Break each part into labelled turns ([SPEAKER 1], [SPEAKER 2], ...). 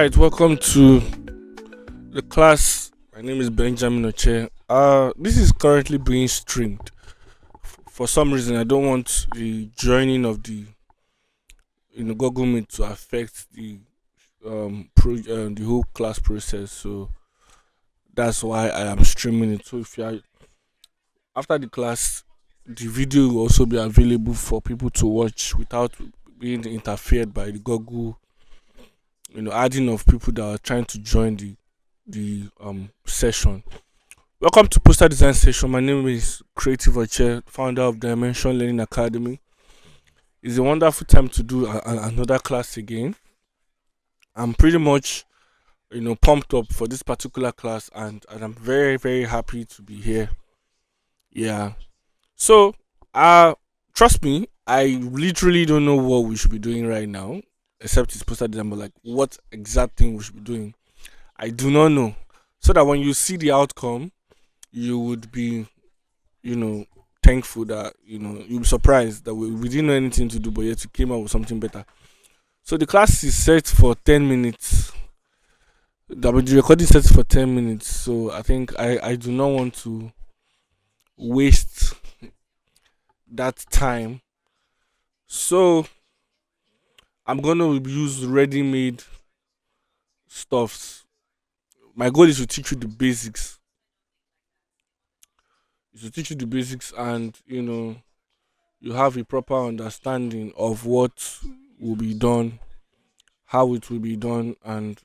[SPEAKER 1] right, welcome to the class. My name is Benjamin Oche. This is currently being streamed. For some reason, I don't want the joining of the Google Meet to affect the whole class process. So that's why I am streaming it. So if you are after the class, the video will also be available for people to watch without being interfered by the Google adding of people that are trying to join the session. Welcome to Poster Design Session. My name is Creative Oche, founder of Dimension Learning Academy. It's a wonderful time to do another class again. I'm pretty much pumped up for this particular class, and I'm very very happy to be here. Yeah. So uh trust me, I literally don't know what we should be doing right now, except it's poster design, but like what exact thing we should be doing, I do not know. So that when you see the outcome, you would be, you know, thankful that you'll be surprised that we didn't know anything to do, but yet we came up with something better. So the class is set for 10 minutes. The recording is set for 10 minutes. So I think I do not want to waste that time. So I'm gonna use ready-made stuffs. My goal is to teach you the basics. Is to teach you the basics, and you have a proper understanding of what will be done, how it will be done, and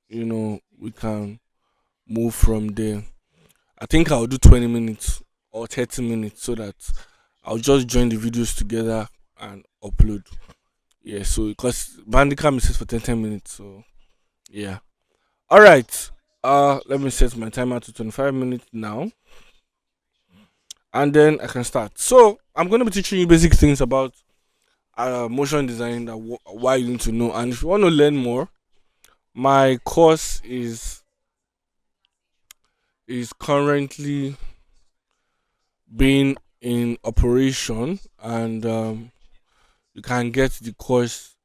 [SPEAKER 1] we can move from there. I think I'll do 20 minutes or 30 minutes so that I'll just join the videos together and upload. Yeah, so because Bandicam is set for 10 minutes, so yeah. All right. Let me set my timer to 25 minutes now, and then I can start. So I'm going to be teaching you basic things about motion design, that why you need to know. And if you want to learn more, my course is currently being in operation, and you can get the course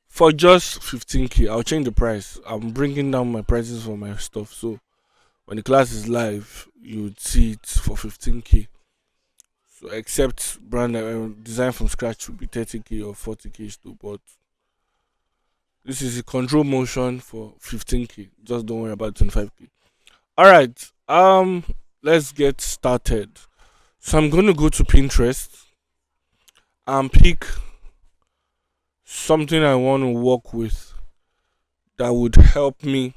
[SPEAKER 1] for just 15k. I'll change the price. I'm bringing down my prices for my stuff, so when the class is live, you would see it for 15k. So except brand design from scratch would be 30k or 40k too, but this is a control motion for 15k. Just don't worry about 25k. All right. Let's get started. So I'm going to go to Pinterest and pick something I want to work with that would help me,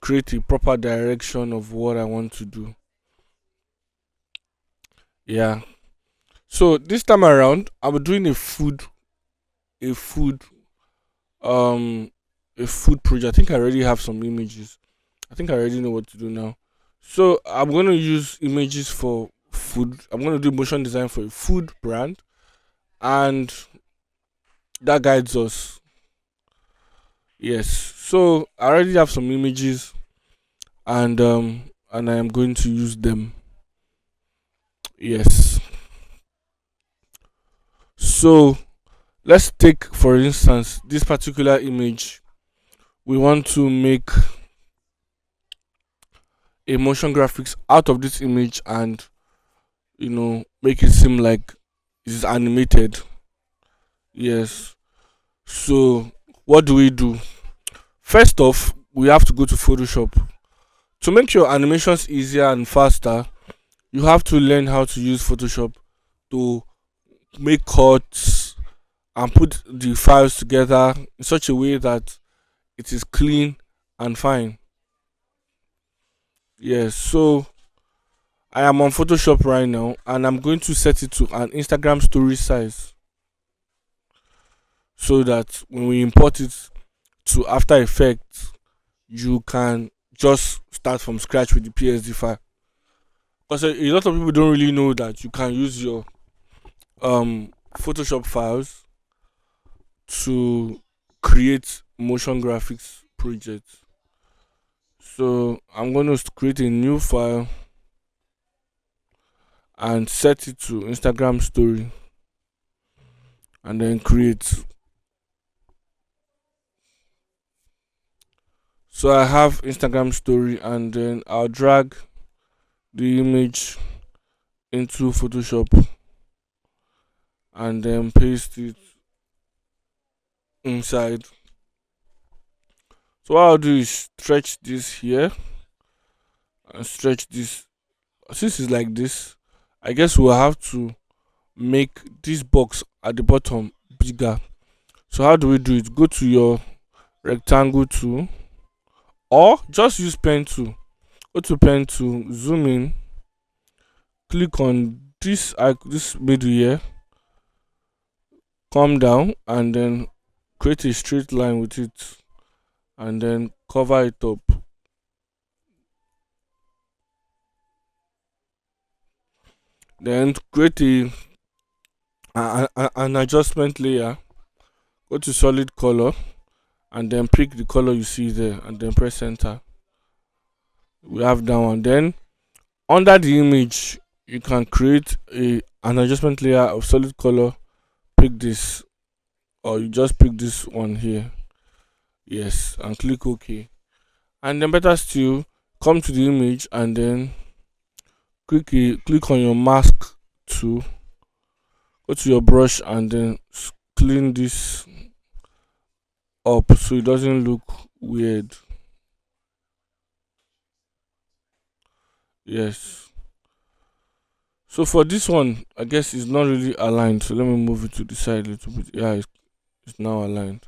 [SPEAKER 1] create a proper direction of what I want to do. Yeah. So this time around, I'm doing a food, um, a food project. I think I already have some images. I think I already know what to do now. So I'm going to use images for food. I'm going to do motion design for a food brand, and that guides us. Yes. So I already have some images, and I am going to use them. Yes. So let's take for instance this particular image. We want to make a motion graphics out of this image, and make it seem like it is animated. Yes. So what do we do? First off, we have to go to Photoshop. To make your animations easier and faster, you have to learn how to use Photoshop to make cuts and put the files together in such a way that it is clean and fine. Yes, so I am on Photoshop right now, and I'm going to set it to an Instagram story size so that when we import it to After Effects, you can just start from scratch with the PSD file. Because a lot of people don't really know that you can use your Photoshop files to create motion graphics projects. So I'm going to create a new file and set it to Instagram story, and then create. So I have Instagram story, and then I'll drag the image into Photoshop and then paste it inside. So what I'll do is stretch this here and stretch this. Since it's like this, I guess we'll have to make this box at the bottom bigger. So how do we do it? Go to your rectangle tool, or just use pen tool. Go to pen tool, zoom in, click on this middle here, come down, and then create a straight line with it, and then cover it up. Then create an adjustment layer. Go to solid color, and then pick the color you see there, and then press enter. We have that one. Then under the image, you can create an adjustment layer of solid color. Pick this, or you just pick this one here. Yes, and click OK. And then better still, come to the image and then click on your mask tool. Go to your brush and then clean this up so it doesn't look weird. Yes. So for this one, I guess it's not really aligned. So let me move it to the side a little bit. Yeah, it's now aligned.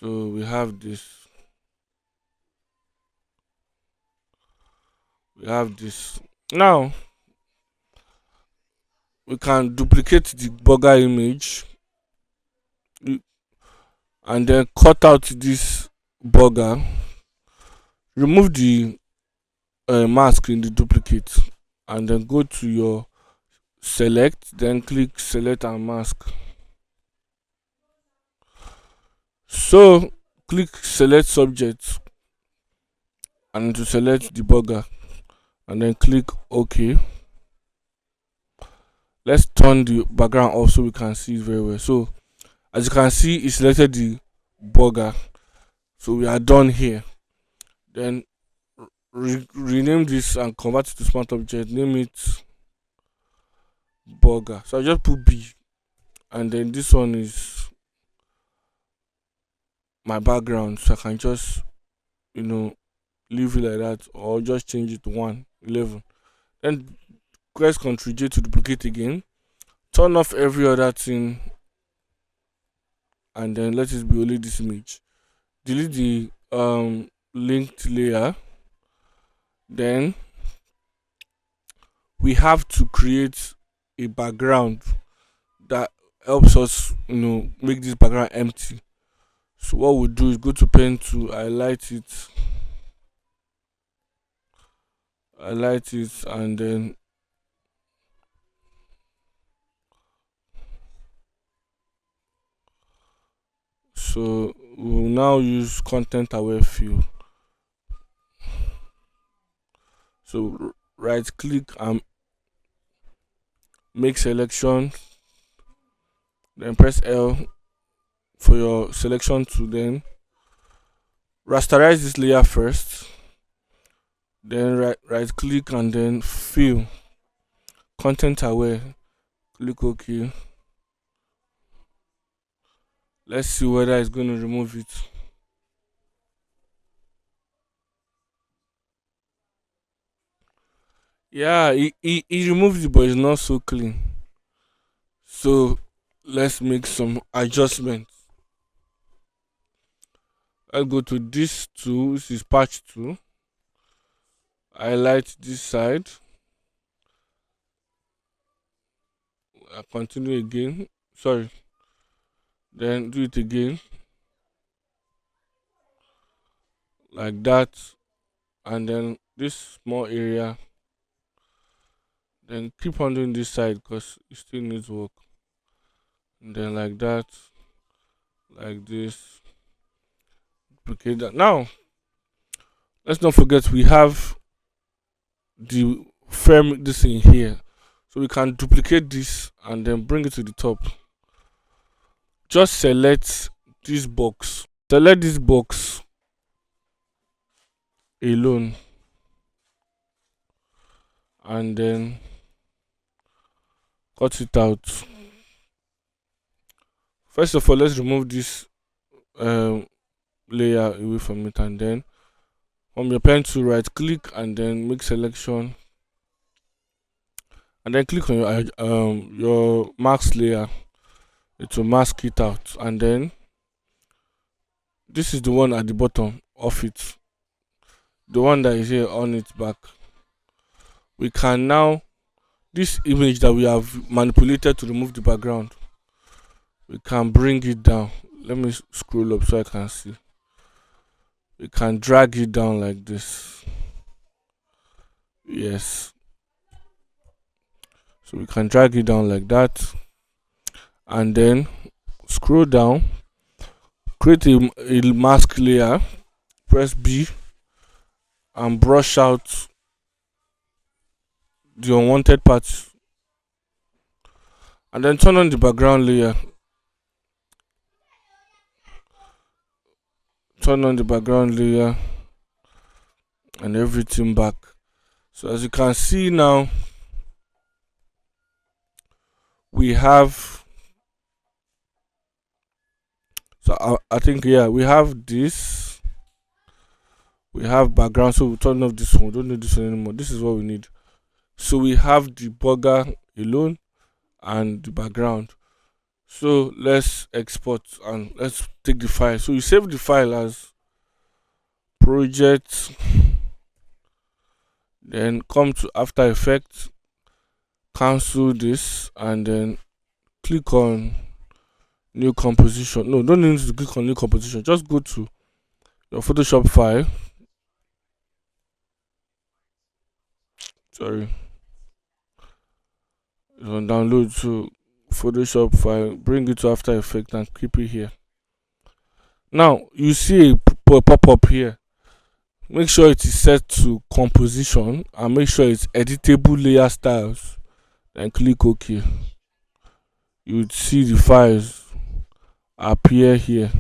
[SPEAKER 1] So we have this. We have this. Now we can duplicate the burger image and then cut out this burger. Remove the mask in the duplicate, and then go to your select, then click select and mask. So click select subject and to select the burger, and then click OK. Let's turn the background off so we can see it very well. So as you can see, it selected the burger. So we are done here. Then rename this and convert it to smart object. Name it burger. So I just put B, and then this one is my background. So I can just leave it like that, or just change it to 111. Then press Ctrl J to duplicate again. Turn off every other thing, and then let it be only this image. Delete the linked layer. Then we have to create a background that helps us make this background empty. So what we'll do is go to pen to highlight it, and then so we'll now use content aware fill. So right click and make selection, then press L for your selection to then rasterize this layer first, then right click and then fill, content aware, click OK. Let's see whether it's going to remove it. Yeah, he removed it, but it's not so clean. So let's make some adjustments. I'll go to this tool. This is patch tool. Highlight this side. I continue again. Sorry. Then do it again. Like that. And then this small area. Then keep on doing this side because it still needs work. And then like that. Like this. Duplicate that. Now, let's not forget we have the frame this in here. So we can duplicate this and then bring it to the top. Just select this box. Select this box alone, and then cut it out. First of all, let's remove this um, layer away from it, and then from your pen to right click and then make selection, and then click on your mask layer. It will mask it out, and then this is the one at the bottom of it, the one that is here on its back. We can now, this image that we have manipulated to remove the background, we can bring it down. Let me scroll up so I can see. We can drag it down like this. Yes, so we can drag it down like that, and then scroll down, create a mask layer, press B, and brush out the unwanted parts, and then turn on the background layer. Turn on the background layer and everything back. So as you can see now, we have, so I think, yeah, we have this, we have background. So we turn off this one, we don't need this one anymore. This is what we need. So we have the burger alone and the background. So let's export and let's take the file. So you save the file as project, then come to After Effects, cancel this, and then click on new composition. No, don't need to click on new composition, just go to your Photoshop file. Sorry, it's on download to Photoshop file, bring it to After Effects and keep it here. Now you see a pop-up here. Make sure it is set to composition and make sure it's editable layer styles, then click OK. You would see the files appear here.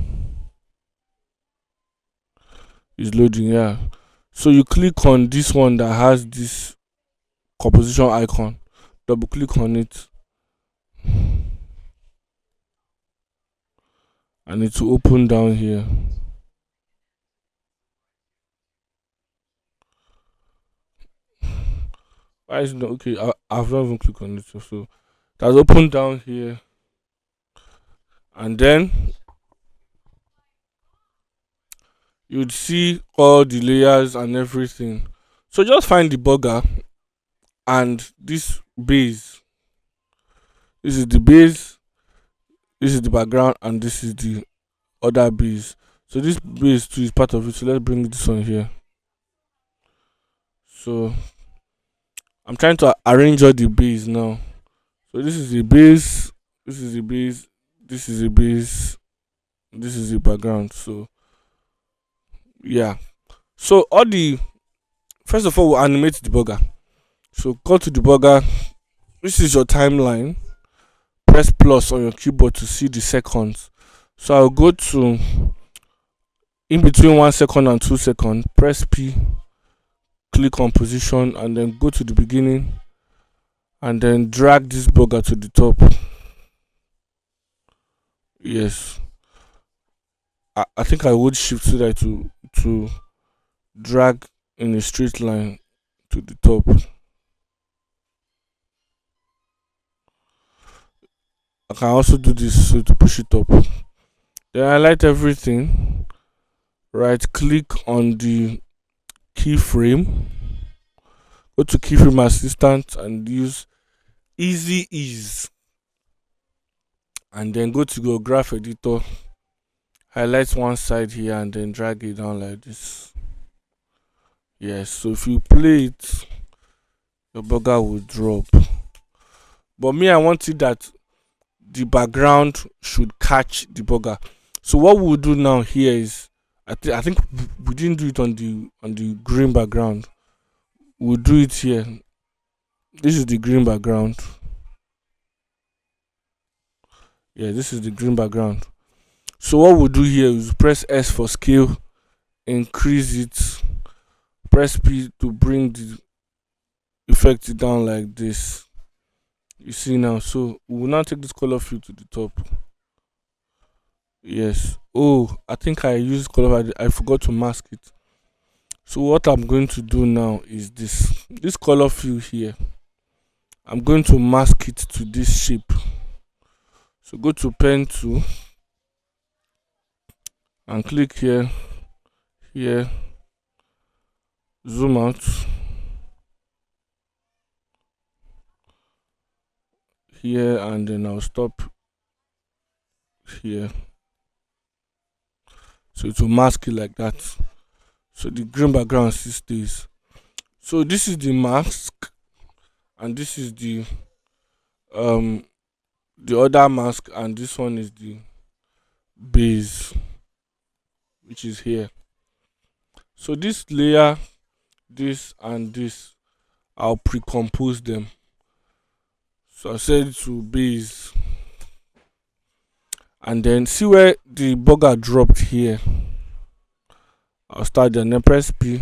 [SPEAKER 1] It's loading here. So you click on this one that has this composition icon, double click on it, and it will open down here. Why is it not okay? I've not even clicked on it, so that's opened down here, and then you'd see all the layers and everything. So just find the burger and this base. This is the base, this is the background, and this is the other base. So this base too is part of it. So let's bring this one here. So I'm trying to arrange all the base now. So this is the base, this is the base, this is the base, this is the background. So yeah. So all the, first of all, we'll animate the burger. So go to the burger. This is your timeline. Press plus on your keyboard to see the seconds. So I'll go to in between 1 second and 2 seconds. Press P, click on position, and then go to the beginning, and then drag this burger to the top. Yes, I think I would shift so that to drag in a straight line to the top. I can also do this so to push it up. Then highlight everything, right click on the keyframe, go to keyframe assistant and use easy ease, and then go to your graph editor, highlight one side here and then drag it down like this. Yes, so if you play it, your burger will drop. But me, I want it that the background should catch the burger. So what we'll do now here is, I think we didn't do it on the green background. We'll do it here. This is the green background. Yeah, this is the green background. So what we'll do here is press S for scale, increase it press P to bring the effect down like this. You see now, so we will now take this color fill to the top. Yes. Oh, I think I used color. I forgot to mask it. So what I'm going to do now is this color fill here. I'm going to mask it to this shape. So go to pen tool and click here, here, zoom out, here, and then I'll stop here. So it will mask it like that. So the green background still stays. So this is the mask, and this is um the other mask, and this one is the base, which is here. So this layer, this and this, I'll pre-compose them. So I said to base, and then see where the burger dropped here. I'll start there and then press P,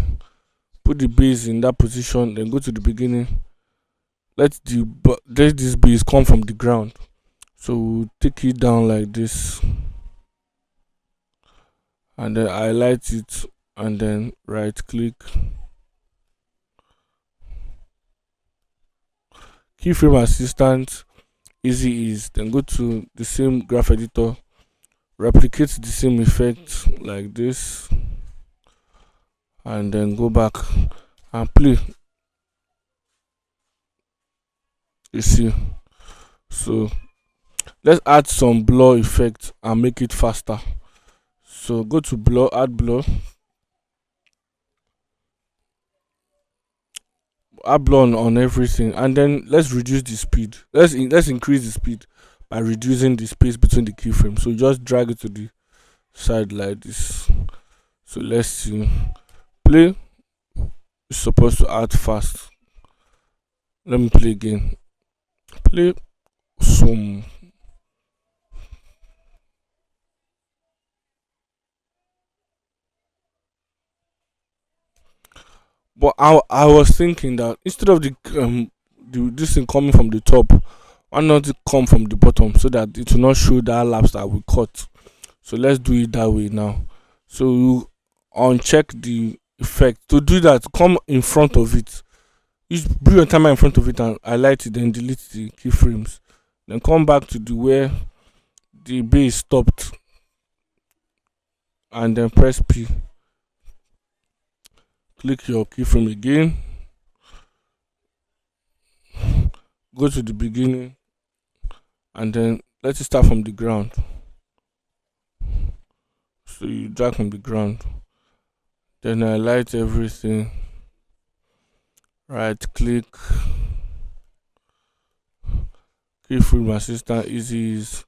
[SPEAKER 1] put the base in that position, then go to the beginning. Let this base come from the ground. So we'll take it down like this, and then highlight it, and then right click, keyframe assistant, easy ease, then go to the same graph editor, replicate the same effect like this, and then go back and play. You see, so let's add some blur effect and make it faster. So go to blur, add blur, on everything, and then let's reduce the speed. Let's increase the speed by reducing the space between the keyframes. So just drag it to the side like this. So let's see, play. It's supposed to add fast. Let me play again. Play some. But I was thinking that instead of this thing coming from the top, why not it come from the bottom so that it will not show that lapse that we cut. So let's do it that way now. So you uncheck the effect. To do that, come in front of it. You bring your timer in front of it and highlight it, then delete the keyframes. Then come back to the where the base stopped, and then press P. Click your keyframe again. Go to the beginning, and then let it start from the ground. So you drag from the ground, then highlight everything, right click, keyframe assistant, easy is,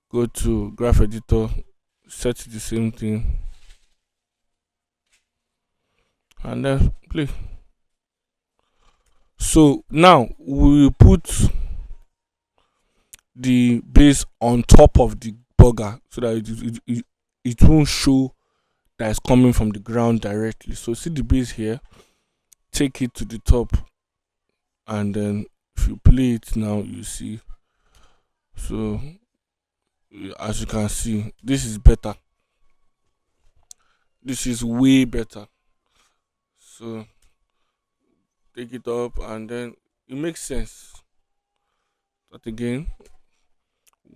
[SPEAKER 1] go to graph editor, set the same thing, and then play. So now we will put the base on top of the burger so that it won't show that it's coming from the ground directly. So see the base here, take it to the top, and then if you play it now, you see. So as you can see, this is better. This is way better. So take it up, and then it makes sense. Start again.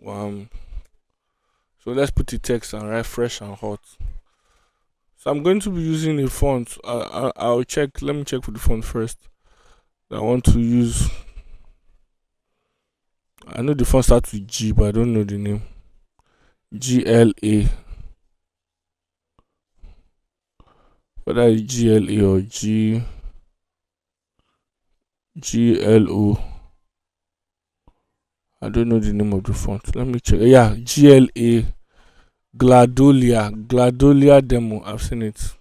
[SPEAKER 1] So let's put the text and write fresh and hot. So I'm going to be using a font. I'll check. Let me check for the font first that I want to use. I know the font starts with G, but I don't know the name. GLA. Whether it's GLA or GLO. I don't know the name of the font. Let me check. Yeah, GLA. Gladolia demo. I've seen it.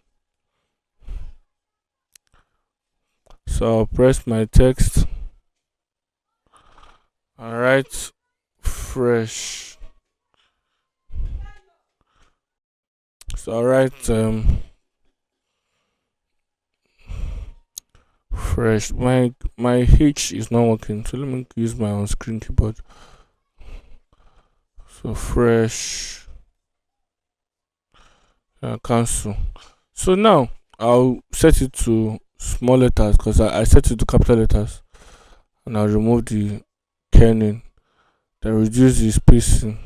[SPEAKER 1] So I'll press my text. Alright. Fresh. So I'll write Fresh. My H is not working, so let me use my on screen keyboard. So fresh, cancel. So now I'll set it to small letters because I set it to capital letters, and I'll remove the kerning, then reduce the spacing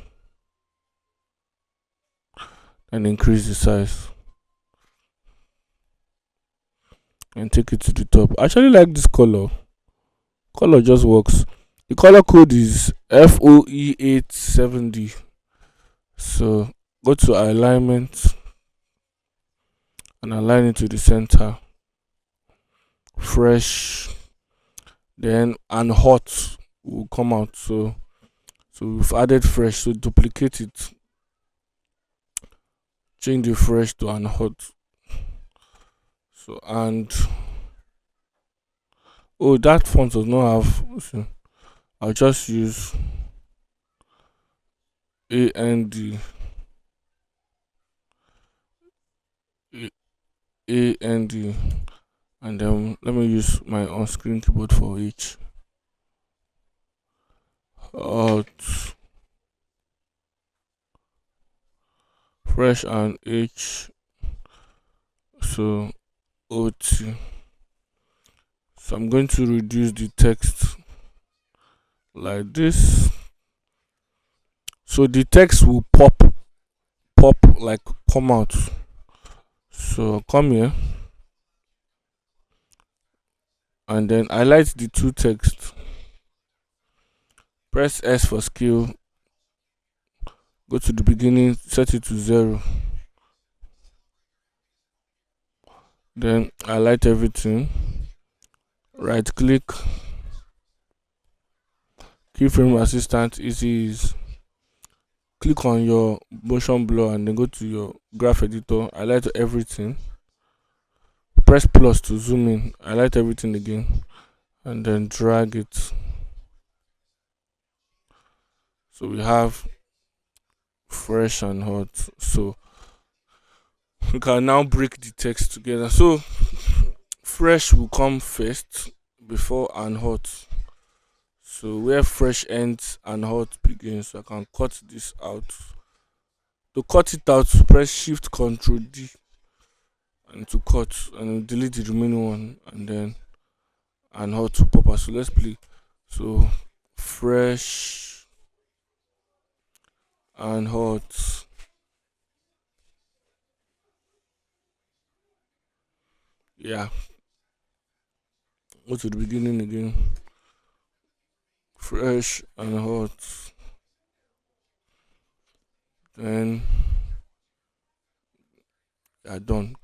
[SPEAKER 1] and increase the size and take it to the top. I actually like this color. Color just works. The color code is FOE87D. So go to alignment and align it to the center. Fresh, then and hot will come out. So we've added fresh. So duplicate it. Change the fresh to and hot. So and oh, that font does not have. So I'll just use AND AND, and then let me use my on-screen keyboard for each. Fresh and H. So OT. So I'm going to reduce the text like this. So the text will pop like come out. So come here and then highlight the two text. Press S for scale. Go to the beginning, set it to 0. Then highlight everything. Right click. Keyframe assistant easy is click on your motion blur and then go to your graph editor, highlight everything. Press plus to zoom in, highlight everything again, and then drag it. So we have fresh and hot. So we can now break the text together. So fresh will come first before and hot. So where fresh ends and hot begins, so I can cut this out. To cut it out, press Shift Control D and to cut and delete the remaining one, and then and hot to pop out. So let's play. So fresh and hot. Yeah. Go to the beginning again. Fresh and hot. Then you're done.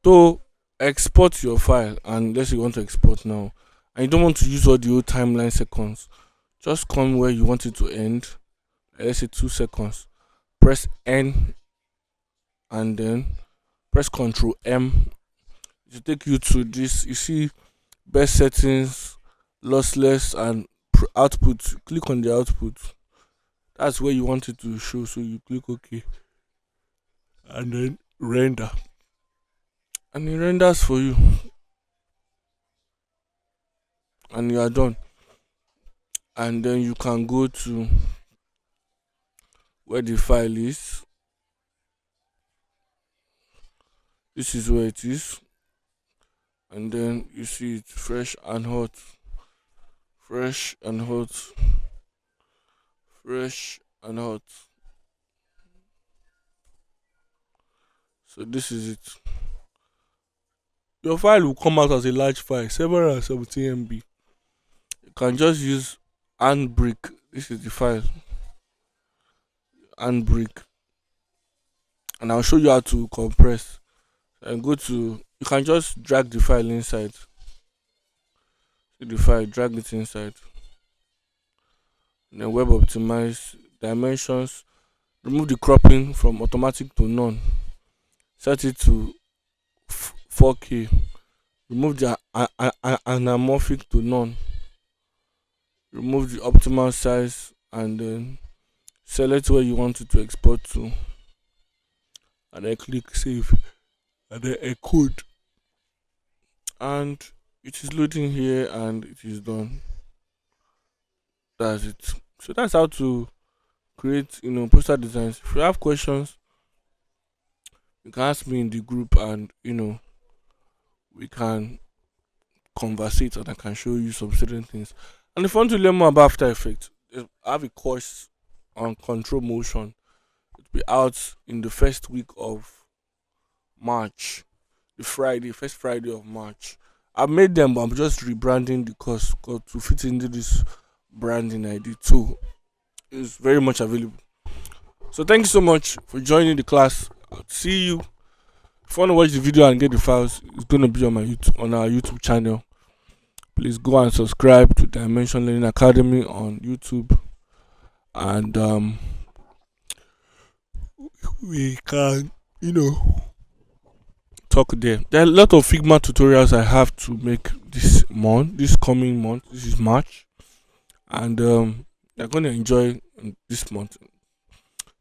[SPEAKER 1] To export your file, and let's say you want to export now, and you don't want to use all the old timeline seconds, just come where you want it to end. Let's say 2 seconds. Press N and then press Control M. It will take you to this. You see best settings, lossless, and output. Click on the output. That's where you want it to show. So you click OK and then render, and it renders for you, and you are done. And then you can go to where the file is. This is where it is, and then you see it fresh and hot, fresh and hot, fresh and hot. So this is it. Your file will come out as a large file, 717 MB. You can just use Handbrake. This is the file, Handbrake, and I'll show you how to compress. And go to, you can just drag the file inside. See the file, drag it inside. And then web optimize dimensions. Remove the cropping from automatic to none. Set it to 4K. Remove the anamorphic to none. Remove the optimal size and then select where you want it to export to. And then click save. And then encode. And it is loading here and it is done. That's it. So that's how to create, poster designs. If you have questions, you can ask me in the group, and we can conversate, and I can show you some certain things. And if you want to learn more about After Effects, I have a course on control motion. It'll be out in the first week of March, first Friday of March. I've made them, but I'm just rebranding the course to fit into this branding I did. So it's very much available. So thank you so much for joining the class. I'll see you. If you want to watch the video and get the files, it's gonna be on our YouTube channel. Please go and subscribe to Dimension Learning Academy on YouTube, and we can, talk there. There are a lot of Figma tutorials I have to make this coming month. This is March, and you're gonna enjoy this month.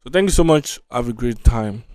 [SPEAKER 1] So thank you so much. Have a great time.